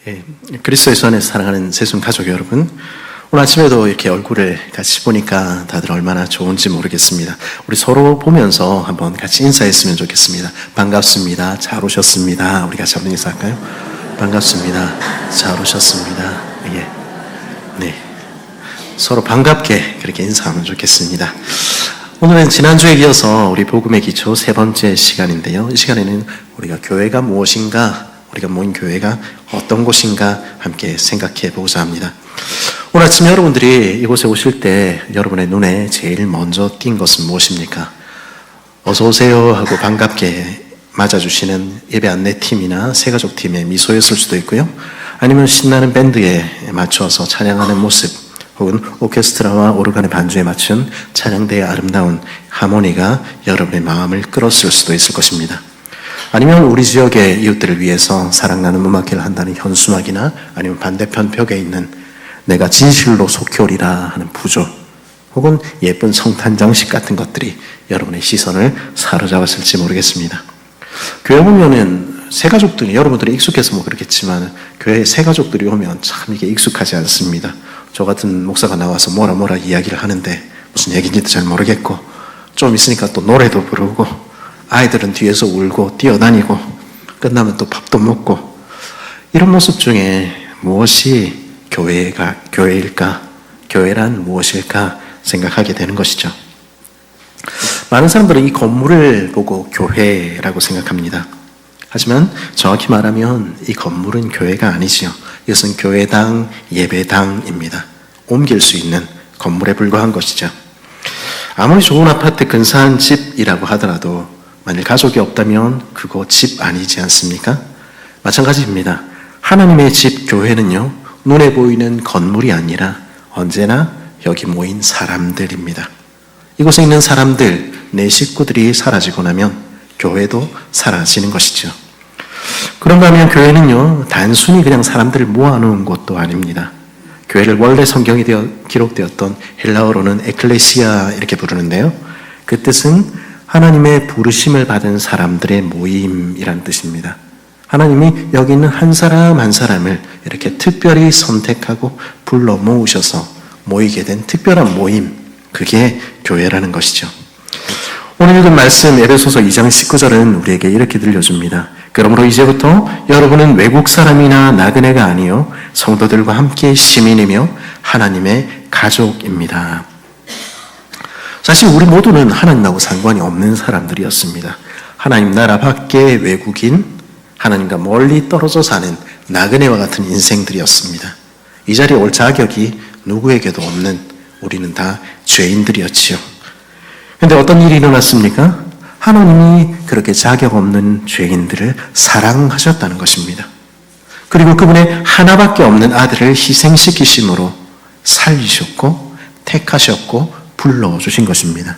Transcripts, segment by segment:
예, 그리스도의 안에서 사랑하는 세순 가족 여러분, 오늘 아침에도 이렇게 얼굴을 같이 보니까 다들 얼마나 좋은지 모르겠습니다. 우리 서로 보면서 한번 같이 인사했으면 좋겠습니다. 반갑습니다. 잘 오셨습니다. 우리 같이 한번 인사할까요? 반갑습니다. 잘 오셨습니다. 예, 네, 서로 반갑게 그렇게 인사하면 좋겠습니다. 오늘은 지난주에 이어서 우리 복음의 기초 세 번째 시간인데요. 이 시간에는 우리가 교회가 무엇인가, 우리가 모인 교회가 어떤 곳인가 함께 생각해 보고자 합니다. 오늘 아침 여러분들이 이곳에 오실 때 여러분의 눈에 제일 먼저 띈 것은 무엇입니까? 어서 오세요 하고 반갑게 맞아주시는 예배 안내팀이나 새가족팀의 미소였을 수도 있고요. 아니면 신나는 밴드에 맞춰서 찬양하는 모습, 혹은 오케스트라와 오르간의 반주에 맞춘 찬양대의 아름다운 하모니가 여러분의 마음을 끌었을 수도 있을 것입니다. 아니면 우리 지역의 이웃들을 위해서 사랑 나눔 음악회를 한다는 현수막이나 아니면 반대편 벽에 있는 내가 진실로 속해오리라 하는 부조, 혹은 예쁜 성탄 장식 같은 것들이 여러분의 시선을 사로잡았을지 모르겠습니다. 교회 오면은 새가족들이, 여러분들이 익숙해서 뭐 그렇겠지만 교회에 새가족들이 오면 참 이게 익숙하지 않습니다. 저 같은 목사가 나와서 뭐라 이야기를 하는데 무슨 얘기인지도 잘 모르겠고, 좀 있으니까 또 노래도 부르고, 아이들은 뒤에서 울고 뛰어다니고, 끝나면 또 밥도 먹고, 이런 모습 중에 무엇이 교회일까? 교회란 무엇일까? 생각하게 되는 것이죠. 많은 사람들은 이 건물을 보고 교회라고 생각합니다. 하지만 정확히 말하면 이 건물은 교회가 아니지요. 이것은 교회당, 예배당입니다. 옮길 수 있는 건물에 불과한 것이죠. 아무리 좋은 아파트, 근사한 집이라고 하더라도 만일 가족이 없다면 그거 집 아니지 않습니까? 마찬가지입니다. 하나님의 집 교회는요, 눈에 보이는 건물이 아니라 언제나 여기 모인 사람들입니다. 이곳에 있는 사람들, 내 식구들이 사라지고 나면 교회도 사라지는 것이죠. 그런가 하면 교회는요, 단순히 그냥 사람들을 모아놓은 곳도 아닙니다. 교회를 원래 성경에 기록되었던 헬라어로는 에클레시아 이렇게 부르는데요, 그 뜻은 하나님의 부르심을 받은 사람들의 모임이라는 뜻입니다. 하나님이 여기 있는 한 사람 한 사람을 이렇게 특별히 선택하고 불러 모으셔서 모이게 된 특별한 모임, 그게 교회라는 것이죠. 오늘 읽은 말씀 에베소서 2장 19절은 우리에게 이렇게 들려줍니다. 그러므로 이제부터 여러분은 외국 사람이나 나그네가 아니요 성도들과 함께 시민이며 하나님의 가족입니다. 사실 우리 모두는 하나님하고 상관이 없는 사람들이었습니다. 하나님 나라 밖의 외국인, 하나님과 멀리 떨어져 사는 나그네와 같은 인생들이었습니다. 이 자리에 올 자격이 누구에게도 없는 우리는 다 죄인들이었지요. 그런데 어떤 일이 일어났습니까? 하나님이 그렇게 자격 없는 죄인들을 사랑하셨다는 것입니다. 그리고 그분의 하나밖에 없는 아들을 희생시키심으로 살리셨고 택하셨고 불러주신 것입니다.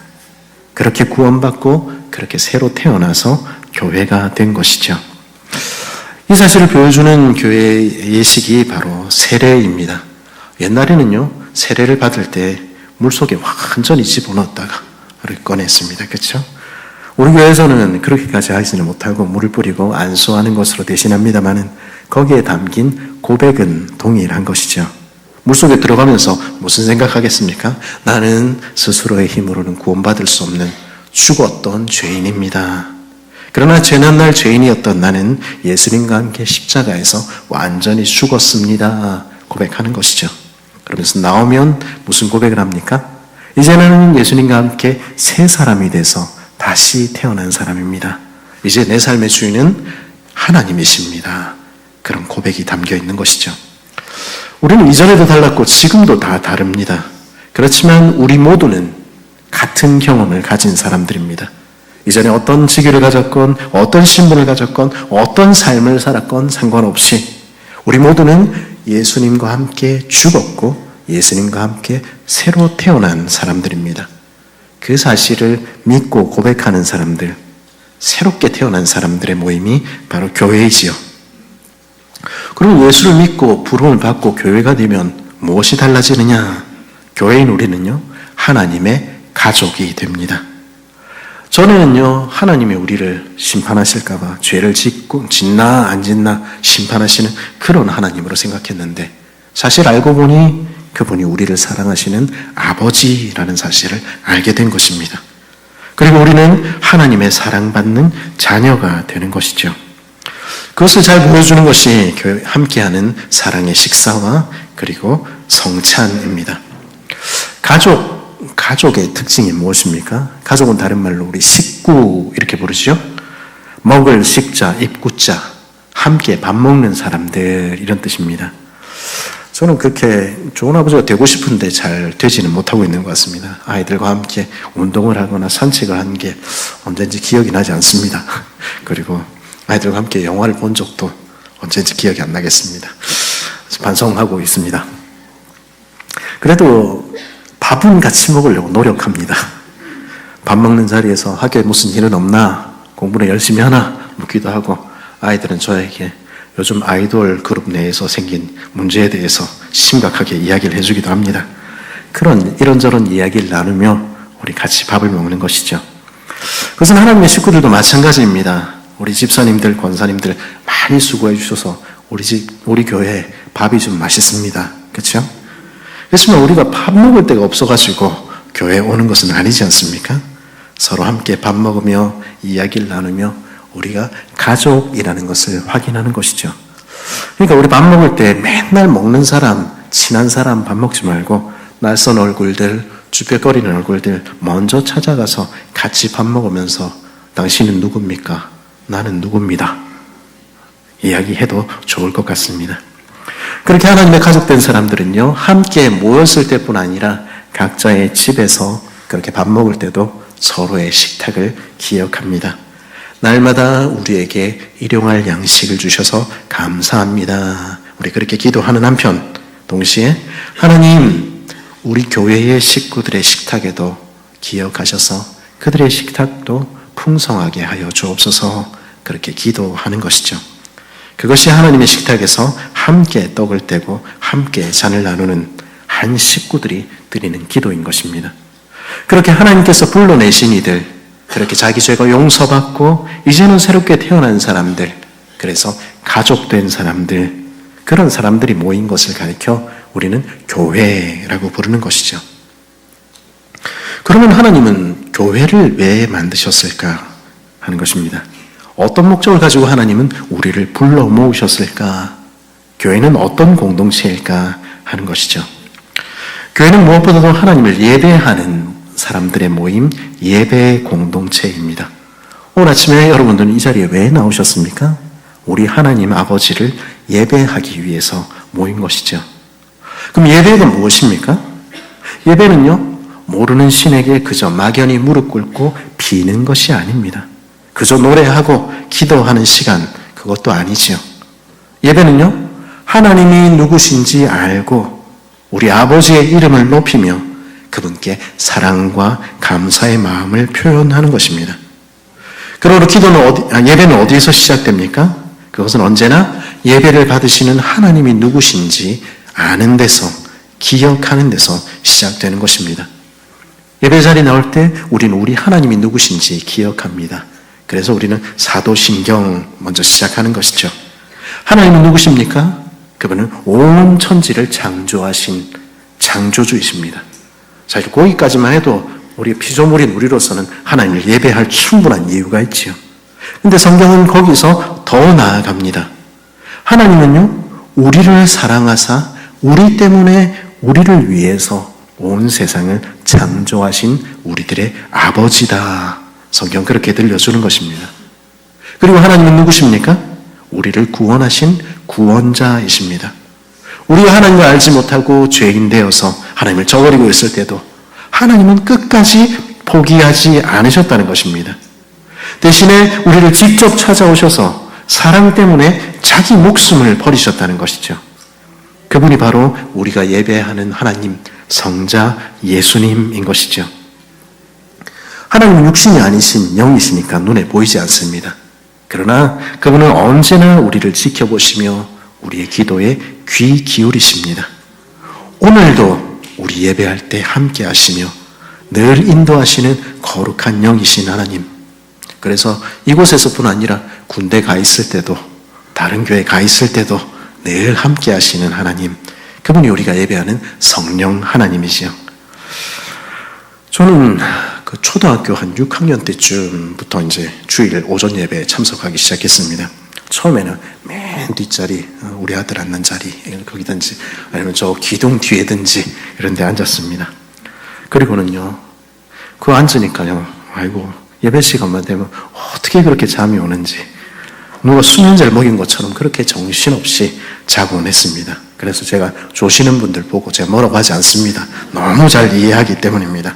그렇게 구원받고 그렇게 새로 태어나서 교회가 된 것이죠. 이 사실을 보여주는 교회의 예식이 바로 세례입니다. 옛날에는요, 세례를 받을 때 물속에 완전히 집어넣었다가 물을 꺼냈습니다. 그렇죠? 우리 교회에서는 그렇게까지 하지는 못하고 물을 뿌리고 안수하는 것으로 대신합니다만은 거기에 담긴 고백은 동일한 것이죠. 물속에 들어가면서 무슨 생각하겠습니까? 나는 스스로의 힘으로는 구원받을 수 없는 죽었던 죄인입니다. 그러나 재난날 죄인이었던 나는 예수님과 함께 십자가에서 완전히 죽었습니다. 고백하는 것이죠. 그러면서 나오면 무슨 고백을 합니까? 이제 나는 예수님과 함께 새 사람이 돼서 다시 태어난 사람입니다. 이제 내 삶의 주인은 하나님이십니다. 그런 고백이 담겨 있는 것이죠. 우리는 이전에도 달랐고 지금도 다 다릅니다. 그렇지만 우리 모두는 같은 경험을 가진 사람들입니다. 이전에 어떤 직위를 가졌건 어떤 신분을 가졌건 어떤 삶을 살았건 상관없이 우리 모두는 예수님과 함께 죽었고 예수님과 함께 새로 태어난 사람들입니다. 그 사실을 믿고 고백하는 사람들, 새롭게 태어난 사람들의 모임이 바로 교회이지요. 그리고 예수를 믿고 부름을 받고 교회가 되면 무엇이 달라지느냐? 교회인 우리는요, 하나님의 가족이 됩니다. 전에는요, 하나님이 우리를 심판하실까봐 죄를 짓나 안 짓나 심판하시는 그런 하나님으로 생각했는데, 사실 알고 보니 그분이 우리를 사랑하시는 아버지라는 사실을 알게 된 것입니다. 그리고 우리는 하나님의 사랑받는 자녀가 되는 것이죠. 그것을 잘 보여주는 것이 함께하는 사랑의 식사와 그리고 성찬입니다. 가족의 특징이 무엇입니까? 가족은 다른 말로 우리 식구 이렇게 부르죠. 먹을 식자, 입구자, 함께 밥 먹는 사람들, 이런 뜻입니다. 저는 그렇게 좋은 아버지가 되고 싶은데 잘 되지는 못하고 있는 것 같습니다. 아이들과 함께 운동을 하거나 산책을 한 게 언젠지 기억이 나지 않습니다. 그리고 아이들과 함께 영화를 본 적도 언젠지 기억이 안 나겠습니다. 반성하고 있습니다. 그래도 밥은 같이 먹으려고 노력합니다. 밥 먹는 자리에서 학교에 무슨 일은 없나, 공부는 열심히 하나 묻기도 하고, 아이들은 저에게 요즘 아이돌 그룹 내에서 생긴 문제에 대해서 심각하게 이야기를 해주기도 합니다. 그런 이런저런 이야기를 나누며 우리 같이 밥을 먹는 것이죠. 그것은 하나님의 식구들도 마찬가지입니다. 우리 집사님들, 권사님들 많이 수고해 주셔서 우리 교회 밥이 좀 맛있습니다. 그렇죠? 그렇지만 우리가 밥 먹을 데가 없어가지고 교회에 오는 것은 아니지 않습니까? 서로 함께 밥 먹으며 이야기를 나누며 우리가 가족이라는 것을 확인하는 것이죠. 그러니까 우리 밥 먹을 때 맨날 먹는 사람, 친한 사람 밥 먹지 말고 낯선 얼굴들, 주뼛거리는 얼굴들 먼저 찾아가서 같이 밥 먹으면서 당신은 누굽니까? 나는 누굽니다. 이야기해도 좋을 것 같습니다. 그렇게 하나님의 가족된 사람들은요, 함께 모였을 때뿐 아니라 각자의 집에서 그렇게 밥 먹을 때도 서로의 식탁을 기억합니다. 날마다 우리에게 일용할 양식을 주셔서 감사합니다. 우리 그렇게 기도하는 한편, 동시에 하나님, 우리 교회의 식구들의 식탁에도 기억하셔서 그들의 식탁도 풍성하게 하여 주옵소서, 그렇게 기도하는 것이죠. 그것이 하나님의 식탁에서 함께 떡을 떼고 함께 잔을 나누는 한 식구들이 드리는 기도인 것입니다. 그렇게 하나님께서 불러내신 이들, 그렇게 자기 죄가 용서받고 이제는 새롭게 태어난 사람들, 그래서 가족된 사람들, 그런 사람들이 모인 것을 가리켜 우리는 교회라고 부르는 것이죠. 그러면 하나님은 교회를 왜 만드셨을까 하는 것입니다. 어떤 목적을 가지고 하나님은 우리를 불러 모으셨을까? 교회는 어떤 공동체일까 하는 것이죠. 교회는 무엇보다도 하나님을 예배하는 사람들의 모임, 예배 공동체입니다. 오늘 아침에 여러분들은 이 자리에 왜 나오셨습니까? 우리 하나님 아버지를 예배하기 위해서 모인 것이죠. 그럼 예배가 무엇입니까? 예배는요, 모르는 신에게 그저 막연히 무릎 꿇고 비는 것이 아닙니다. 그저 노래하고 기도하는 시간, 그것도 아니지요. 예배는요, 하나님이 누구신지 알고 우리 아버지의 이름을 높이며 그분께 사랑과 감사의 마음을 표현하는 것입니다. 그러므로 예배는 어디에서 시작됩니까? 그것은 언제나 예배를 받으시는 하나님이 누구신지 아는 데서, 기억하는 데서 시작되는 것입니다. 예배 자리에 나올 때 우리는 우리 하나님이 누구신지 기억합니다. 그래서 우리는 사도신경 먼저 시작하는 것이죠. 하나님은 누구십니까? 그분은 온 천지를 창조하신 창조주이십니다. 자, 거기까지만 해도 우리 피조물인 우리로서는 하나님을 예배할 충분한 이유가 있지요. 근데 성경은 거기서 더 나아갑니다. 하나님은요, 우리를 사랑하사 우리 때문에 우리를 위해서 온 세상을 창조하신 우리들의 아버지다. 성경 그렇게 들려주는 것입니다. 그리고 하나님은 누구십니까? 우리를 구원하신 구원자이십니다. 우리가 하나님을 알지 못하고 죄인 되어서 하나님을 저버리고 있을 때도 하나님은 끝까지 포기하지 않으셨다는 것입니다. 대신에 우리를 직접 찾아오셔서 사랑 때문에 자기 목숨을 버리셨다는 것이죠. 그분이 바로 우리가 예배하는 하나님, 성자 예수님인 것이죠. 하나님은 육신이 아니신 영이시니까 눈에 보이지 않습니다. 그러나 그분은 언제나 우리를 지켜보시며 우리의 기도에 귀 기울이십니다. 오늘도 우리 예배할 때 함께 하시며 늘 인도하시는 거룩한 영이신 하나님. 그래서 이곳에서뿐 아니라 군대 가 있을 때도, 다른 교회 가 있을 때도 늘 함께 하시는 하나님, 그분이 우리가 예배하는 성령 하나님이시요. 저는 그 초등학교 한 6학년 때쯤부터 이제 주일 오전 예배에 참석하기 시작했습니다. 처음에는 맨 뒷자리, 우리 아들 앉는 자리, 거기든지 아니면 저 기둥 뒤에든지 이런 데 앉았습니다. 그리고는요, 그 앉으니까요, 아이고, 예배 시간만 되면 어떻게 그렇게 잠이 오는지, 누가 수면제를 먹인 것처럼 그렇게 정신없이 자곤 했습니다. 그래서 제가 조시는 분들 보고 제가 뭐라고 하지 않습니다. 너무 잘 이해하기 때문입니다.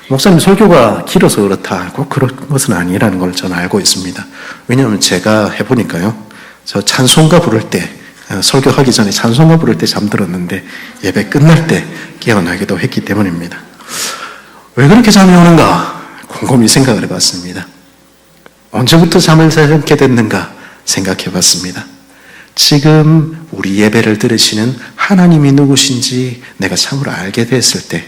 목사님 설교가 길어서 그렇다, 꼭 그런 것은 아니라는 걸 저는 알고 있습니다. 왜냐하면 제가 해보니까요, 저 찬송가 부를 때, 설교하기 전에 찬송가 부를 때 잠들었는데 예배 끝날 때 깨어나기도 했기 때문입니다. 왜 그렇게 잠이 오는가 곰곰이 생각을 해봤습니다. 언제부터 잠을 잘 않게 됐는가 생각해 봤습니다. 지금 우리 예배를 들으시는 하나님이 누구신지 내가 참으로 알게 됐을 때,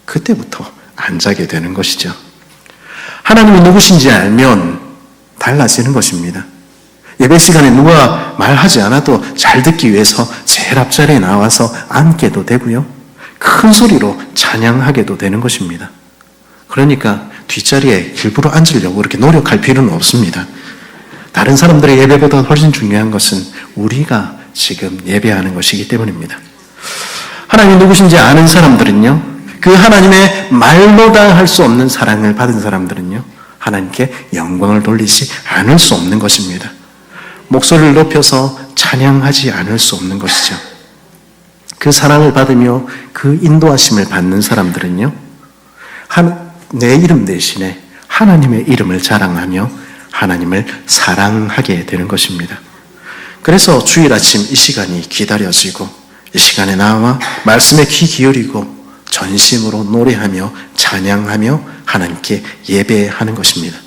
그때부터 안 자게 되는 것이죠. 하나님이 누구신지 알면 달라지는 것입니다. 예배 시간에 누가 말하지 않아도 잘 듣기 위해서 제일 앞자리에 나와서 앉게도 되고요, 큰 소리로 찬양하게도 되는 것입니다. 그러니까 뒷자리에 일부러 앉으려고 그렇게 노력할 필요는 없습니다. 다른 사람들의 예배보다 훨씬 중요한 것은 우리가 지금 예배하는 것이기 때문입니다. 하나님이 누구신지 아는 사람들은요, 그 하나님의 말로 다 할 수 없는 사랑을 받은 사람들은요, 하나님께 영광을 돌리지 않을 수 없는 것입니다. 목소리를 높여서 찬양하지 않을 수 없는 것이죠. 그 사랑을 받으며 그 인도하심을 받는 사람들은요, 내 이름 대신에 하나님의 이름을 자랑하며 하나님을 사랑하게 되는 것입니다. 그래서 주일 아침 이 시간이 기다려지고, 이 시간에 나와 말씀에 귀 기울이고 전심으로 노래하며 찬양하며 하나님께 예배하는 것입니다.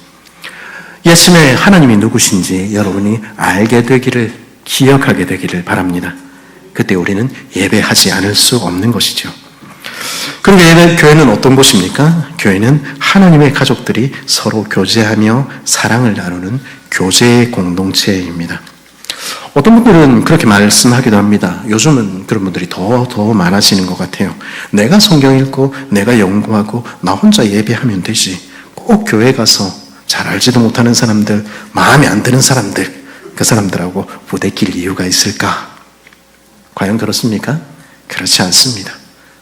이 아침에 하나님이 누구신지 여러분이 알게 되기를, 기억하게 되기를 바랍니다. 그때 우리는 예배하지 않을 수 없는 것이죠. 그럼 교회는 어떤 곳입니까? 교회는 하나님의 가족들이 서로 교제하며 사랑을 나누는 교제의 공동체입니다. 어떤 분들은 그렇게 말씀하기도 합니다. 요즘은 그런 분들이 더 많아지는 것 같아요. 내가 성경 읽고 내가 연구하고 나 혼자 예배하면 되지, 꼭 교회 가서 잘 알지도 못하는 사람들, 마음에 안 드는 사람들, 그 사람들하고 부대낄 이유가 있을까? 과연 그렇습니까? 그렇지 않습니다.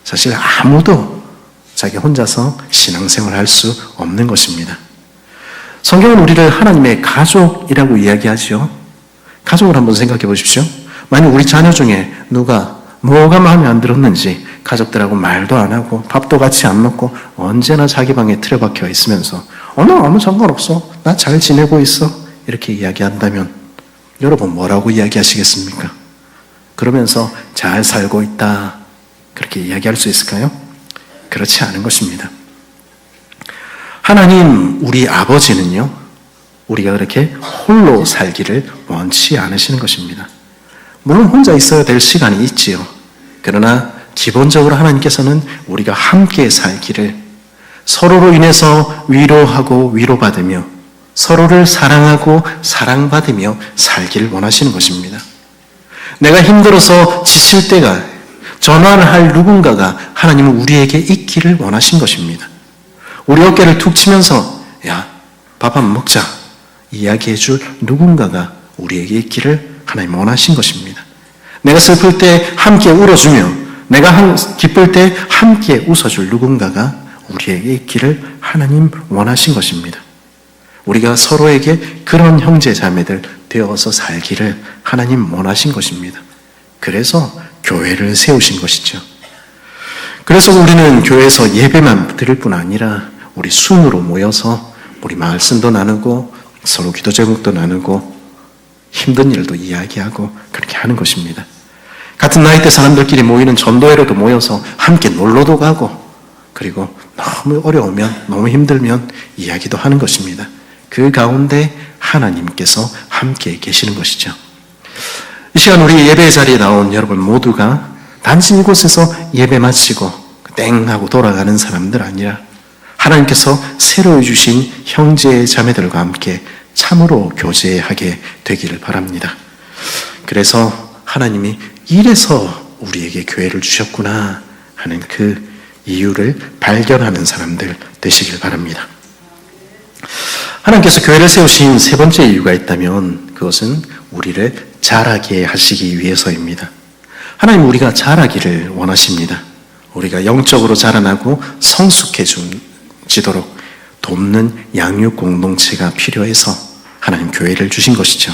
사실 아무도 자기 혼자서 신앙생활을 할 수 없는 것입니다. 성경은 우리를 하나님의 가족이라고 이야기하죠. 가족을 한번 생각해 보십시오. 만약 우리 자녀 중에 누가 뭐가 마음에 안 들었는지 가족들하고 말도 안 하고 밥도 같이 안 먹고 언제나 자기 방에 틀어박혀 있으면서 나 아무 상관없어, 나 잘 지내고 있어, 이렇게 이야기한다면 여러분 뭐라고 이야기하시겠습니까? 그러면서 잘 살고 있다, 그렇게 이야기할 수 있을까요? 그렇지 않은 것입니다. 하나님, 우리 아버지는요, 우리가 그렇게 홀로 살기를 원치 않으시는 것입니다. 물론 혼자 있어야 될 시간이 있지요. 그러나 기본적으로 하나님께서는 우리가 함께 살기를, 서로로 인해서 위로하고 위로받으며 서로를 사랑하고 사랑받으며 살기를 원하시는 것입니다. 내가 힘들어서 지칠 때가, 전화를 할 누군가가 하나님은 우리에게 있기를 원하신 것입니다. 우리 어깨를 툭 치면서 야, 밥 한번 먹자 이야기해 줄 누군가가 우리에게 있기를 하나님 원하신 것입니다. 내가 슬플 때 함께 울어주며 내가 기쁠 때 함께 웃어줄 누군가가 우리에게 있기를 하나님 원하신 것입니다. 우리가 서로에게 그런 형제 자매들 되어서 살기를 하나님 원하신 것입니다. 그래서 교회를 세우신 것이죠. 그래서 우리는 교회에서 예배만 드릴 뿐 아니라 우리 순으로 모여서 우리 말씀도 나누고 서로 기도 제목도 나누고 힘든 일도 이야기하고 그렇게 하는 것입니다. 같은 나이대 사람들끼리 모이는 전도회로도 모여서 함께 놀러도 가고, 그리고 너무 어려우면, 너무 힘들면 이야기도 하는 것입니다. 그 가운데 하나님께서 함께 계시는 것이죠. 이 시간 우리 예배 자리에 나온 여러분 모두가 단지 이곳에서 예배 마치고 땡 하고 돌아가는 사람들 아니라 하나님께서 새로 주신 형제 자매들과 함께 참으로 교제하게 되기를 바랍니다. 그래서 하나님이 이래서 우리에게 교회를 주셨구나 하는 그 이유를 발견하는 사람들 되시길 바랍니다. 하나님께서 교회를 세우신 세 번째 이유가 있다면 그것은 우리를 자라게 하시기 위해서입니다. 하나님은 우리가 자라기를 원하십니다. 우리가 영적으로 자라나고 성숙해지도록 돕는 양육 공동체가 필요해서 하나님 교회를 주신 것이죠.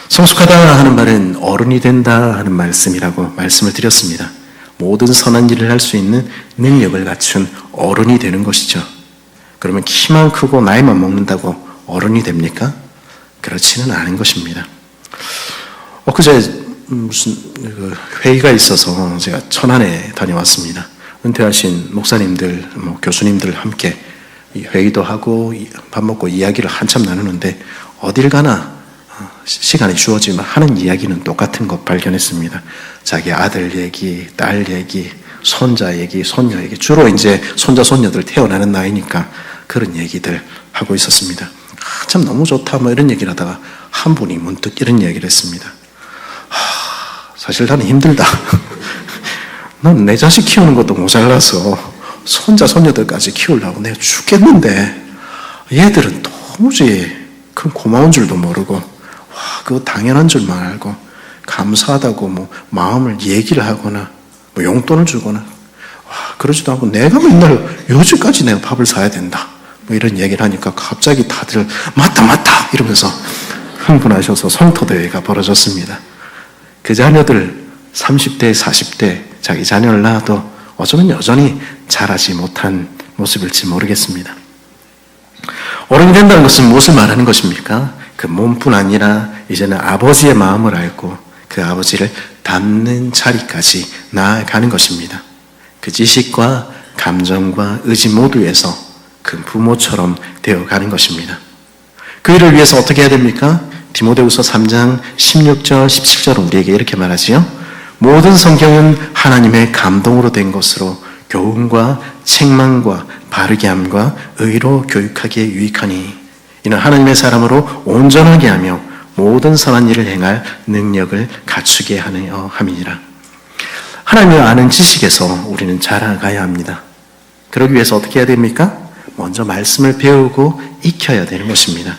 성숙하다 하는 말은 어른이 된다 하는 말씀이라고 말씀을 드렸습니다. 모든 선한 일을 할 수 있는 능력을 갖춘 어른이 되는 것이죠. 그러면 키만 크고 나이만 먹는다고 어른이 됩니까? 그렇지는 않은 것입니다. 엊그제 무슨 회의가 있어서 제가 천안에 다녀왔습니다. 은퇴하신 목사님들, 교수님들 함께 회의도 하고 밥 먹고 이야기를 한참 나누는데 어딜 가나 시간이 주어지면 하는 이야기는 똑같은 것 발견했습니다. 자기 아들 얘기, 딸 얘기, 손자 얘기, 손녀 얘기, 주로 이제 손자, 손녀들 태어나는 나이니까 그런 얘기들 하고 있었습니다. 참 너무 좋다 뭐 이런 얘기를 하다가 한 분이 문득 이런 얘기를 했습니다. 사실 나는 힘들다. 난 내 자식 키우는 것도 모자라서 손자, 손녀들까지 키우려고 내가 죽겠는데 얘들은 도무지 그 고마운 줄도 모르고 와, 그거 당연한 줄만 알고 감사하다고 뭐 마음을 얘기를 하거나 뭐 용돈을 주거나 와, 그러지도 않고 내가 맨날 요즘까지 내가 밥을 사야 된다 뭐 이런 얘기를 하니까 갑자기 다들 맞다 이러면서 흥분하셔서 성토대회가 벌어졌습니다. 그 자녀들 30대 40대 자기 자녀를 낳아도 어쩌면 여전히 자라지 못한 모습일지 모르겠습니다. 어른이 된다는 것은 무엇을 말하는 것입니까? 그 몸뿐 아니라 이제는 아버지의 마음을 알고 그 아버지를 닮는 자리까지 나아가는 것입니다. 그 지식과 감정과 의지 모두에서 그 부모처럼 되어가는 것입니다. 그 일을 위해서 어떻게 해야 됩니까? 디모데후서 3장 16절 17절은 우리에게 이렇게 말하지요. 모든 성경은 하나님의 감동으로 된 것으로 교훈과 책망과 바르게 함과 의로 교육하기에 유익하니 이는 하나님의 사람으로 온전하게 하며 모든 선한 일을 행할 능력을 갖추게 하려 함이니라. 하나님을 아는 지식에서 우리는 자라가야 합니다. 그러기 위해서 어떻게 해야 됩니까? 먼저 말씀을 배우고 익혀야 되는 것입니다.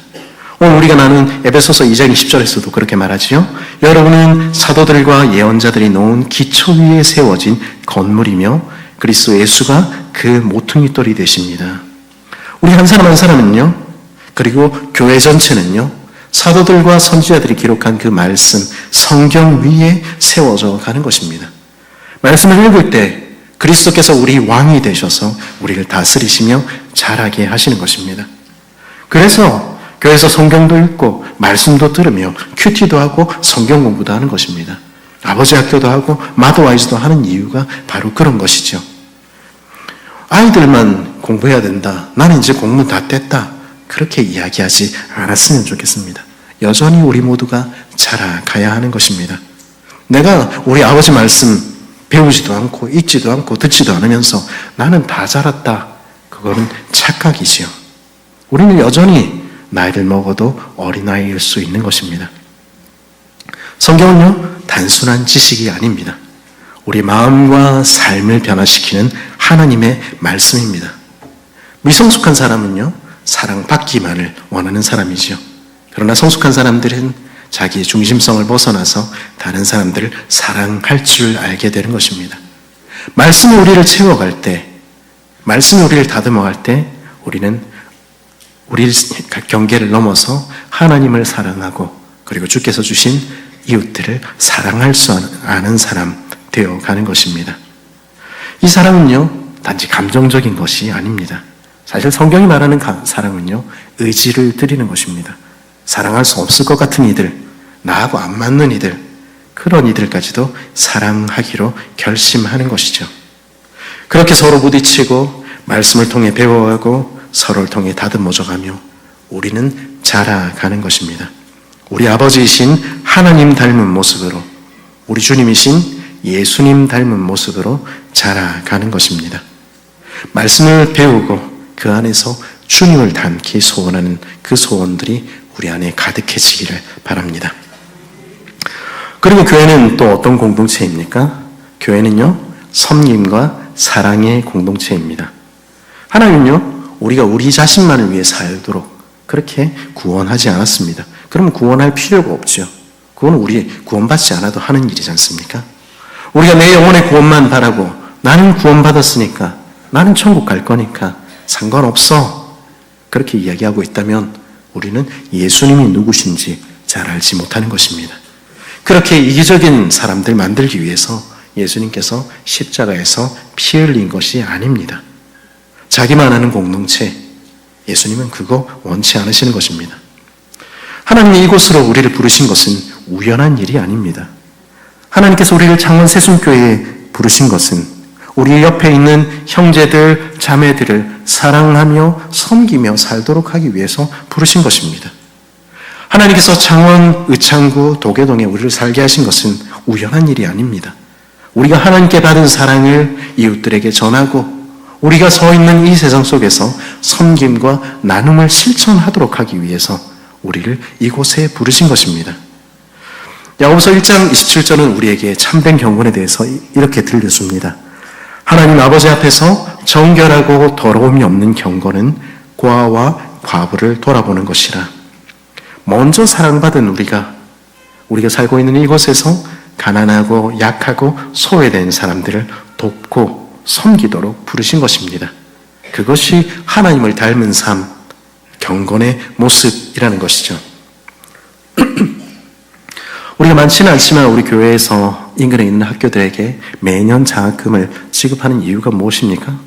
오늘 우리가 나눈 에베소서 2장 20절에서도 그렇게 말하지요. 여러분은 사도들과 예언자들이 놓은 기초 위에 세워진 건물이며 그리스도 예수가 그 모퉁이돌이 되십니다. 우리 한 사람 한 사람은요, 그리고 교회 전체는요, 사도들과 선지자들이 기록한 그 말씀, 성경 위에 세워져 가는 것입니다. 말씀을 읽을 때 그리스도께서 우리 왕이 되셔서 우리를 다스리시며 자라게 하시는 것입니다. 그래서 교회에서 성경도 읽고 말씀도 들으며 큐티도 하고 성경 공부도 하는 것입니다. 아버지 학교도 하고 마더와이즈도 하는 이유가 바로 그런 것이죠. 아이들만 공부해야 된다. 나는 이제 공부 다 뗐다. 그렇게 이야기하지 않았으면 좋겠습니다. 여전히 우리 모두가 자라가야 하는 것입니다. 내가 우리 아버지 말씀 배우지도 않고 읽지도 않고 듣지도 않으면서 나는 다 자랐다. 그거는 착각이지요. 우리는 여전히 나이를 먹어도 어린아이일 수 있는 것입니다. 성경은요, 단순한 지식이 아닙니다. 우리 마음과 삶을 변화시키는 하나님의 말씀입니다. 미성숙한 사람은요, 사랑받기만을 원하는 사람이지요. 그러나 성숙한 사람들은 자기의 중심성을 벗어나서 다른 사람들을 사랑할 줄 알게 되는 것입니다. 말씀이 우리를 채워갈 때, 말씀이 우리를 다듬어갈 때 우리는 우리 경계를 넘어서 하나님을 사랑하고 그리고 주께서 주신 이웃들을 사랑할 수 아는 사람 되어가는 것입니다. 이 사랑은요, 단지 감정적인 것이 아닙니다. 사실 성경이 말하는 사랑은요, 의지를 드리는 것입니다. 사랑할 수 없을 것 같은 이들, 나하고 안 맞는 이들, 그런 이들까지도 사랑하기로 결심하는 것이죠. 그렇게 서로 부딪히고 말씀을 통해 배워가고 서로를 통해 다듬어져가며 우리는 자라가는 것입니다. 우리 아버지이신 하나님 닮은 모습으로, 우리 주님이신 예수님 닮은 모습으로 자라가는 것입니다. 말씀을 배우고 그 안에서 주님을 닮기 소원하는 그 소원들이 우리 안에 가득해지기를 바랍니다. 그리고 교회는 또 어떤 공동체입니까? 교회는요, 섬김과 사랑의 공동체입니다. 하나님은요, 우리가 우리 자신만을 위해 살도록 그렇게 구원하지 않았습니다. 그러면 구원할 필요가 없죠. 그건 우리 구원받지 않아도 하는 일이지 않습니까? 우리가 내 영혼의 구원만 바라고 나는 구원받았으니까, 나는 천국 갈 거니까 상관없어, 그렇게 이야기하고 있다면 우리는 예수님이 누구신지 잘 알지 못하는 것입니다. 그렇게 이기적인 사람들 만들기 위해서 예수님께서 십자가에서 피 흘린 것이 아닙니다. 자기만 아는 공동체, 예수님은 그거 원치 않으시는 것입니다. 하나님이 이곳으로 우리를 부르신 것은 우연한 일이 아닙니다. 하나님께서 우리를 창원 세순교회에 부르신 것은 우리 옆에 있는 형제들, 자매들을 사랑하며 섬기며 살도록 하기 위해서 부르신 것입니다. 하나님께서 창원, 의창구, 도계동에 우리를 살게 하신 것은 우연한 일이 아닙니다. 우리가 하나님께 받은 사랑을 이웃들에게 전하고 우리가 서 있는 이 세상 속에서 섬김과 나눔을 실천하도록 하기 위해서 우리를 이곳에 부르신 것입니다. 야고보서 1장 27절은 우리에게 참된 경건에 대해서 이렇게 들려줍니다. 하나님 아버지 앞에서 정결하고 더러움이 없는 경건은 고아와 과부를 돌아보는 것이라. 먼저 사랑받은 우리가 살고 있는 이곳에서 가난하고 약하고 소외된 사람들을 돕고 섬기도록 부르신 것입니다. 그것이 하나님을 닮은 삶, 경건의 모습이라는 것이죠. 우리가 많지는 않지만 우리 교회에서 인근에 있는 학교들에게 매년 장학금을 지급하는 이유가 무엇입니까?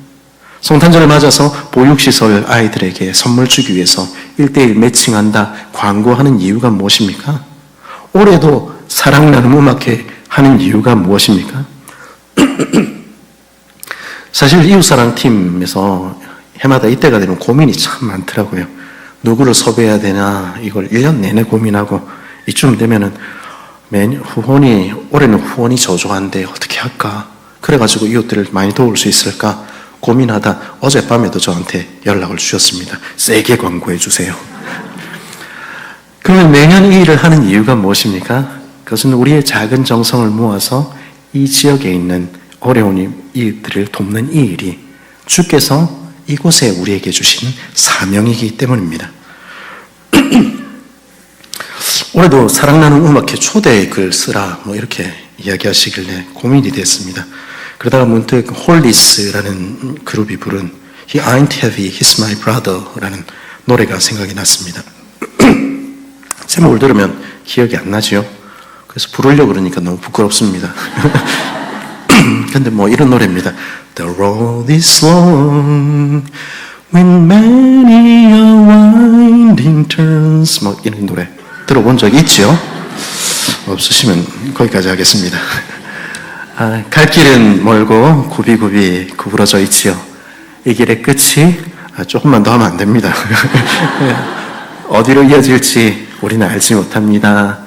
성탄절을 맞아서 보육시설 아이들에게 선물 주기 위해서 1:1 매칭한다, 광고하는 이유가 무엇입니까? 올해도 사랑 나눔 음악회 하는 이유가 무엇입니까? 사실 이웃사랑 팀에서 해마다 이때가 되면 고민이 참 많더라고요. 누구를 섭외해야 되나, 이걸 1년 내내 고민하고, 이쯤 되면은 올해는 후원이 저조한데 어떻게 할까? 그래가지고 이웃들을 많이 도울 수 있을까? 고민하다 어젯밤에도 저한테 연락을 주셨습니다. 세게 광고해 주세요. 그러면 매년 이 일을 하는 이유가 무엇입니까? 그것은 우리의 작은 정성을 모아서 이 지역에 있는 어려운 이들을 돕는 이 일이 주께서 이곳에 우리에게 주신 사명이기 때문입니다. 올해도 사랑 나눔 음악회 초대 글 쓰라 이렇게 이야기하시길래 고민이 됐습니다. 그러다가 문득 홀리스라는 그룹이 부른 He ain't heavy, he's my brother라는 노래가 생각이 났습니다. 제목을 들으면 기억이 안 나지요? 그래서 부르려고 그러니까 너무 부끄럽습니다. 근데 이런 노래입니다. The road is long with many a winding turns 이런 노래 들어본 적 있죠? 없으시면 거기까지 하겠습니다. 갈 길은 멀고 굽이굽이 구부러져 있지요. 이 길의 끝이 조금만 더 하면 안 됩니다. 어디로 이어질지 우리는 알지 못합니다.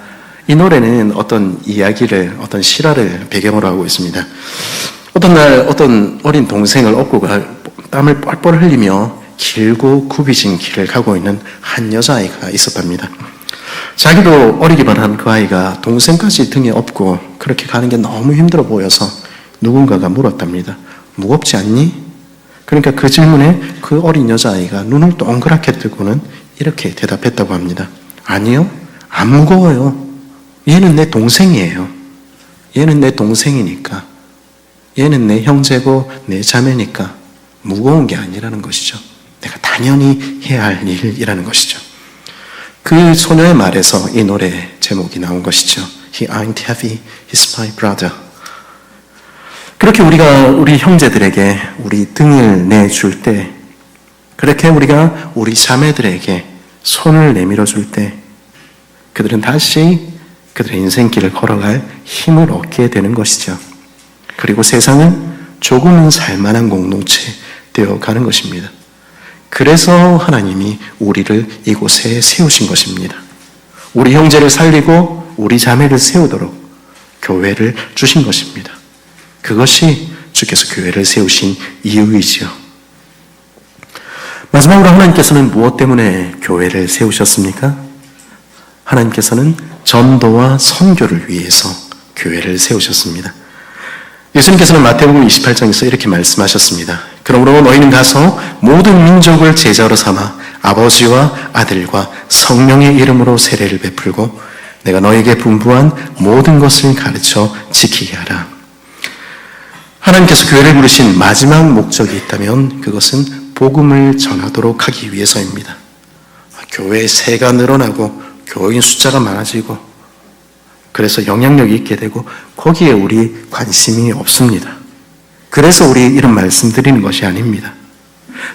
이 노래는 어떤 이야기를, 어떤 실화를 배경으로 하고 있습니다. 어떤 날 어떤 어린 동생을 업고 땀을 뻘뻘 흘리며 길고 굽이진 길을 가고 있는 한 여자아이가 있었답니다. 자기도 어리기만 한 그 아이가 동생까지 등에 업고 그렇게 가는 게 너무 힘들어 보여서 누군가가 물었답니다. 무겁지 않니? 그러니까 그 질문에 그 어린 여자아이가 눈을 동그랗게 뜨고는 이렇게 대답했다고 합니다. 아니요, 안 무거워요. 얘는 내 동생이에요. 얘는 내 동생이니까. 얘는 내 형제고 내 자매니까 무거운 게 아니라는 것이죠. 내가 당연히 해야 할 일이라는 것이죠. 그 소녀의 말에서 이 노래 제목이 나온 것이죠. He ain't heavy, he's my brother. 그렇게 우리가 우리 형제들에게 우리 등을 내줄 때, 그렇게 우리가 우리 자매들에게 손을 내밀어 줄 때, 그들은 다시 그들의 인생길을 걸어갈 힘을 얻게 되는 것이죠. 그리고 세상은 조금은 살만한 공동체 되어가는 것입니다. 그래서 하나님이 우리를 이곳에 세우신 것입니다. 우리 형제를 살리고 우리 자매를 세우도록 교회를 주신 것입니다. 그것이 주께서 교회를 세우신 이유이지요. 마지막으로 하나님께서는 무엇 때문에 교회를 세우셨습니까? 하나님께서는 전도와 선교를 위해서 교회를 세우셨습니다. 예수님께서는 마태복음 28장에서 이렇게 말씀하셨습니다. 그러므로 너희는 가서 모든 민족을 제자로 삼아 아버지와 아들과 성령의 이름으로 세례를 베풀고 내가 너에게 분부한 모든 것을 가르쳐 지키게 하라. 하나님께서 교회를 부르신 마지막 목적이 있다면 그것은 복음을 전하도록 하기 위해서입니다. 교회의 세가 늘어나고 교인 숫자가 많아지고 그래서 영향력이 있게 되고 거기에 우리 관심이 없습니다. 그래서 우리 이런 말씀 드리는 것이 아닙니다.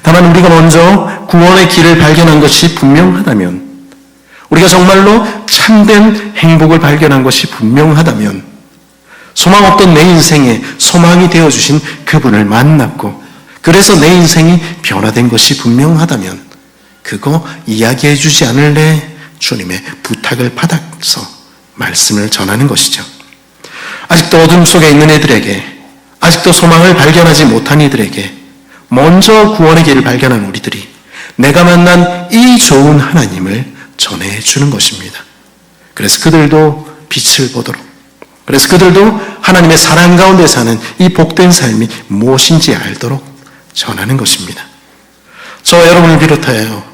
다만 우리가 먼저 구원의 길을 발견한 것이 분명하다면, 우리가 정말로 참된 행복을 발견한 것이 분명하다면, 소망 없던 내 인생에 소망이 되어주신 그분을 만났고 그래서 내 인생이 변화된 것이 분명하다면 그거 이야기해 주지 않을래? 주님의 부탁을 받아서 말씀을 전하는 것이죠. 아직도 어둠 속에 있는 이들에게, 아직도 소망을 발견하지 못한 이들에게 먼저 구원의 길을 발견한 우리들이 내가 만난 이 좋은 하나님을 전해주는 것입니다. 그래서 그들도 빛을 보도록, 그래서 그들도 하나님의 사랑 가운데 사는 이 복된 삶이 무엇인지 알도록 전하는 것입니다. 저와 여러분을 비롯하여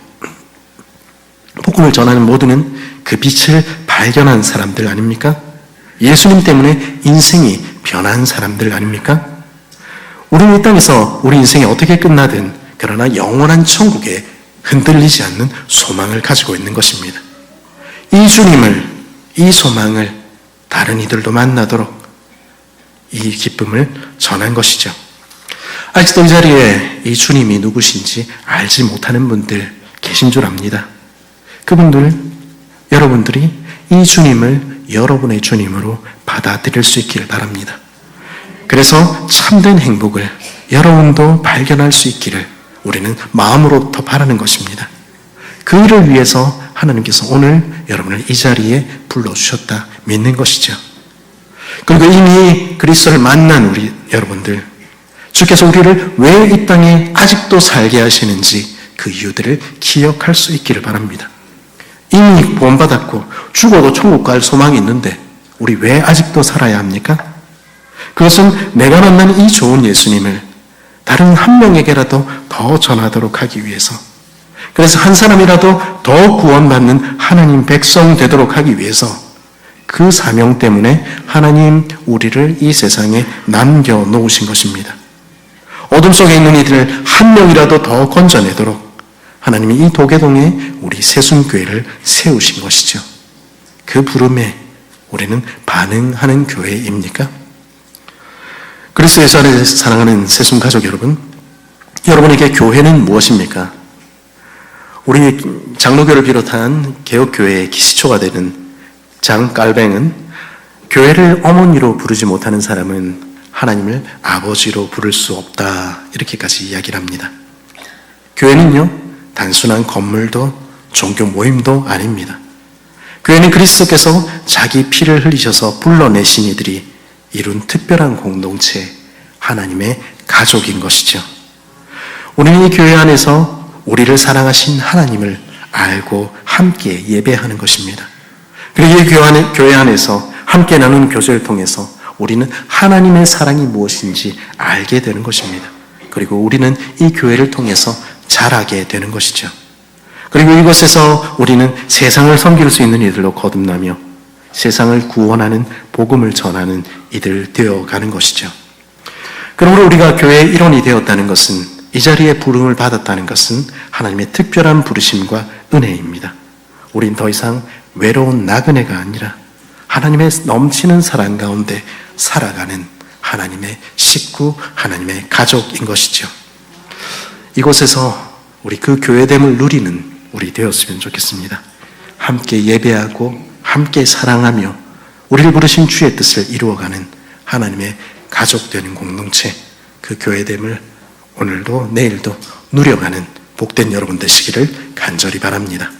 복음을 전하는 모두는 그 빛을 발견한 사람들 아닙니까? 예수님 때문에 인생이 변한 사람들 아닙니까? 우리는 이 땅에서 우리 인생이 어떻게 끝나든 그러나 영원한 천국에 흔들리지 않는 소망을 가지고 있는 것입니다. 이 주님을, 이 소망을 다른 이들도 만나도록 이 기쁨을 전한 것이죠. 아직도 이 자리에 이 주님이 누구신지 알지 못하는 분들 계신 줄 압니다. 그분들, 여러분들이 이 주님을 여러분의 주님으로 받아들일 수 있기를 바랍니다. 그래서 참된 행복을 여러분도 발견할 수 있기를 우리는 마음으로부터 바라는 것입니다. 그 일을 위해서 하나님께서 오늘 여러분을 이 자리에 불러주셨다 믿는 것이죠. 그리고 이미 그리스도를 만난 우리 여러분들, 주께서 우리를 왜 이 땅에 아직도 살게 하시는지 그 이유들을 기억할 수 있기를 바랍니다. 이미 구원받았고 죽어도 천국 갈 소망이 있는데 우리 왜 아직도 살아야 합니까? 그것은 내가 만난 이 좋은 예수님을 다른 한 명에게라도 더 전하도록 하기 위해서, 그래서 한 사람이라도 더 구원받는 하나님 백성 되도록 하기 위해서 그 사명 때문에 하나님 우리를 이 세상에 남겨놓으신 것입니다. 어둠 속에 있는 이들을 한 명이라도 더 건져내도록 하나님이 이 도계동에 우리 새순교회를 세우신 것이죠. 그 부름에 우리는 반응하는 교회입니까? 그리스도 예수 안에 사랑하는 새순가족 여러분, 여러분에게 교회는 무엇입니까? 우리 장로교를 비롯한 개혁교회의 기시초가 되는 장깔뱅은 교회를 어머니로 부르지 못하는 사람은 하나님을 아버지로 부를 수 없다, 이렇게까지 이야기를 합니다. 교회는요, 단순한 건물도 종교 모임도 아닙니다. 교회는 그리스도께서 자기 피를 흘리셔서 불러내신 이들이 이룬 특별한 공동체, 하나님의 가족인 것이죠. 우리는 이 교회 안에서 우리를 사랑하신 하나님을 알고 함께 예배하는 것입니다. 그리고 이 교회 안에서 함께 나누는 교제를 통해서 우리는 하나님의 사랑이 무엇인지 알게 되는 것입니다. 그리고 우리는 이 교회를 통해서 자라게 되는 것이죠. 그리고 이곳에서 우리는 세상을 섬길 수 있는 이들로 거듭나며 세상을 구원하는 복음을 전하는 이들 되어가는 것이죠. 그러므로 우리가 교회의 일원이 되었다는 것은, 이 자리에 부름을 받았다는 것은 하나님의 특별한 부르심과 은혜입니다. 우린 더 이상 외로운 나그네가 아니라 하나님의 넘치는 사랑 가운데 살아가는 하나님의 식구, 하나님의 가족인 것이죠. 이곳에서 우리 그 교회됨을 누리는 우리 되었으면 좋겠습니다. 함께 예배하고 함께 사랑하며 우리를 부르신 주의 뜻을 이루어가는 하나님의 가족 되는 공동체, 그 교회됨을 오늘도 내일도 누려가는 복된 여러분 되시기를 간절히 바랍니다.